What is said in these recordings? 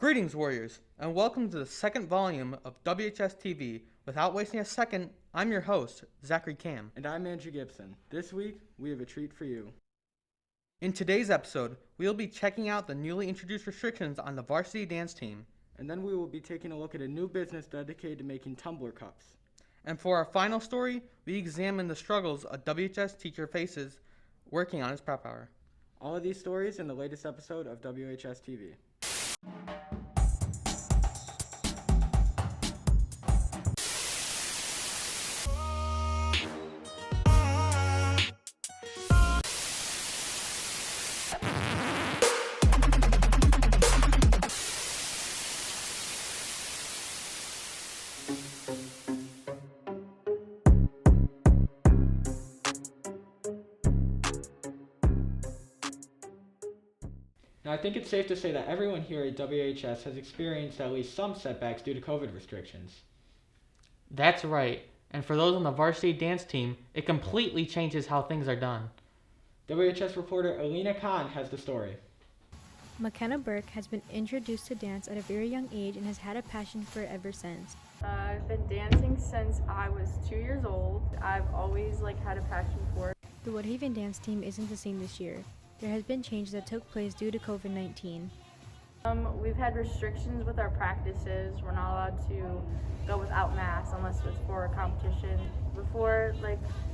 Greetings, Warriors, and welcome to the second volume of WHS TV. Without wasting a second, I'm your host, Zachary Cam. And I'm Andrew Gibson. This week, we have a treat for you. In today's episode, we'll be checking out the newly introduced restrictions on the varsity dance team. And then we will be taking a look at a new business dedicated to making tumbler cups. And for our final story, we examine the struggles a WHS teacher faces working on his prep hour. All of these stories in the latest episode of WHS TV. Now, I think it's safe to say that everyone here at WHS has experienced at least some setbacks due to COVID restrictions. That's right, and for those on the varsity dance team, it completely changes how things are done. WHS reporter Alina Khan has the story. McKenna Burke has been introduced to dance at a very young age and has had a passion for it ever since. I've been dancing since I was 2 years old. I've always had a passion for it. The Woodhaven dance team isn't the same this year. There has been changes that took place due to COVID-19. We've had restrictions with our practices. We're not allowed to go without masks unless it's for a competition. Before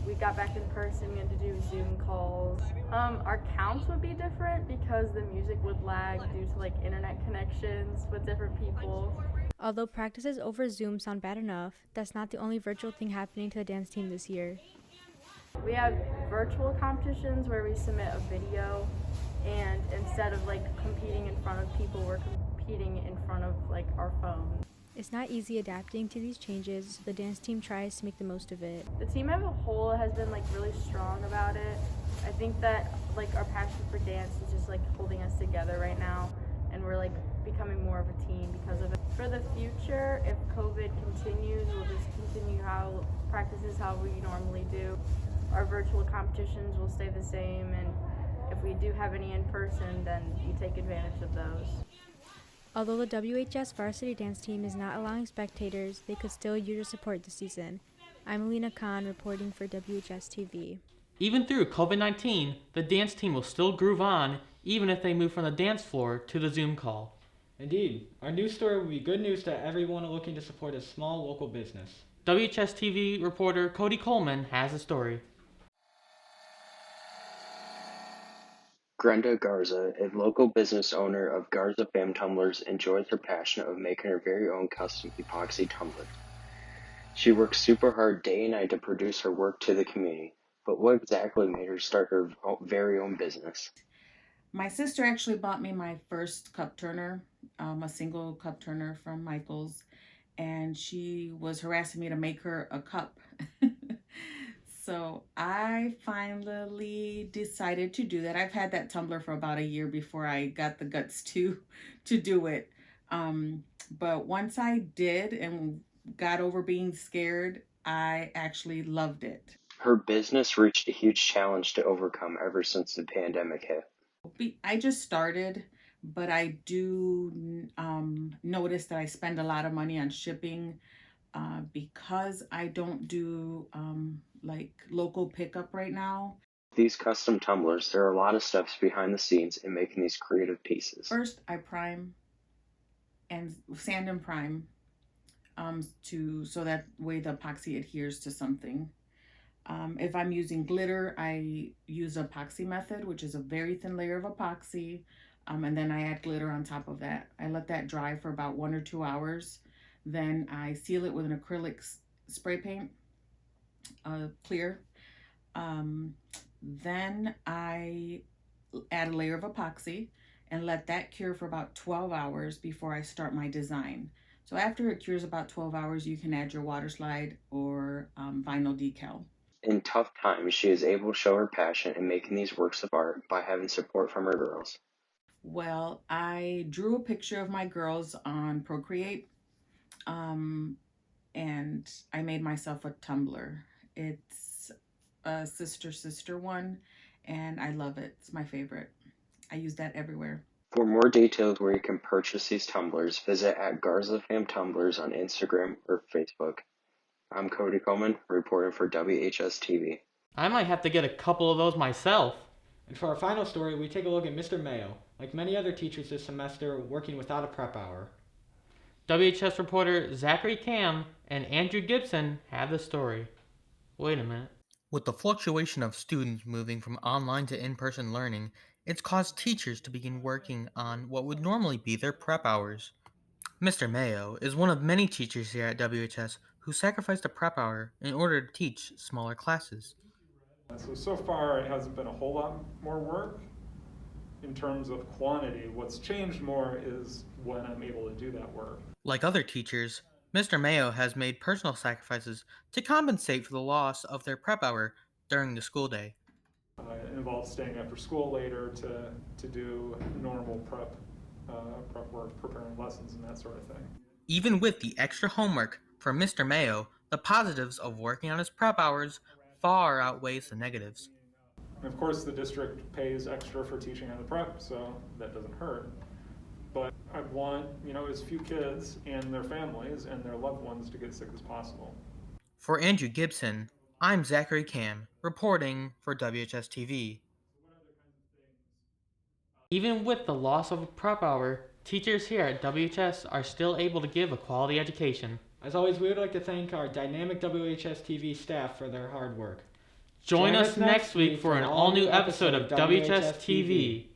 we got back in person, we had to do Zoom calls. Our counts would be different because the music would lag due to internet connections with different people. Although practices over Zoom sound bad enough, that's not the only virtual thing happening to the dance team this year. We have virtual competitions where we submit a video, and instead of competing in front of people, we're competing in front of our phone. It's not easy adapting to these changes, so the dance team tries to make the most of it. The team as a whole has been really strong about it. I think that our passion for dance is just holding us together right now, and we're becoming more of a team because of it. For the future, if COVID continues, we'll just continue practices how we normally do. Our virtual competitions will stay the same, and if we do have any in person, then we take advantage of those. Although the WHS varsity dance team is not allowing spectators, they could still use your support this season. I'm Alina Khan reporting for WHS TV. Even through COVID-19, the dance team will still groove on, even if they move from the dance floor to the Zoom call. Indeed, our news story will be good news to everyone looking to support a small local business. WHS TV reporter Cody Coleman has a story. Grenda Garza, a local business owner of Garza Fam Tumblers, enjoys her passion of making her very own custom epoxy tumblers. She works super hard day and night to produce her work to the community, but what exactly made her start her very own business? My sister actually bought me my first cup turner, a single cup turner from Michael's, and she was harassing me to make her a cup. So I finally decided to do that. I've had that tumbler for about a year before I got the guts to do it. But once I did and got over being scared, I actually loved it. Her business reached a huge challenge to overcome ever since the pandemic hit. I just started, but I do notice that I spend a lot of money on shipping because I don't do local pickup right now. These custom tumblers, there are a lot of steps behind the scenes in making these creative pieces. First, I prime and sand and prime so that way the epoxy adheres to something. If I'm using glitter, I use epoxy method, which is a very thin layer of epoxy, and then I add glitter on top of that. I let that dry for about 1 or 2 hours. Then I seal it with an acrylic spray paint, clear. Then I add a layer of epoxy and let that cure for about 12 hours before I start my design. So after it cures about 12 hours, you can add your water slide or vinyl decal. In tough times, she is able to show her passion in making these works of art by having support from her girls. Well, I drew a picture of my girls on Procreate, and I made myself a tumbler. It's a sister one, and I love it. It's my favorite. I use that everywhere. For more details where you can purchase these tumblers, visit at Garza Fam Tumblers on Instagram or Facebook. I'm Cody Coleman, reporting for WHS TV. I might have to get a couple of those myself. And for our final story, we take a look at Mr. Mayo, like many other teachers this semester, working without a prep hour. WHS reporter Zachary Cam and Andrew Gibson have the story. Wait a minute. With the fluctuation of students moving from online to in-person learning, it's caused teachers to begin working on what would normally be their prep hours. Mr. Mayo is one of many teachers here at WHS who sacrificed a prep hour in order to teach smaller classes. So far it hasn't been a whole lot more work in terms of quantity. What's changed more is when I'm able to do that work. Like other teachers, Mr. Mayo has made personal sacrifices to compensate for the loss of their prep hour during the school day. It involves staying after school later to do normal prep work, preparing lessons and that sort of thing. Even with the extra homework for Mr. Mayo, the positives of working on his prep hours far outweighs the negatives. And of course the district pays extra for teaching on the prep, so that doesn't hurt. But I want, as few kids and their families and their loved ones to get sick as possible. For Andrew Gibson, I'm Zachary Cam, reporting for WHS TV. Even with the loss of a prep hour, teachers here at WHS are still able to give a quality education. As always, we would like to thank our dynamic WHS TV staff for their hard work. Join us next week for an all-new episode of WHS TV.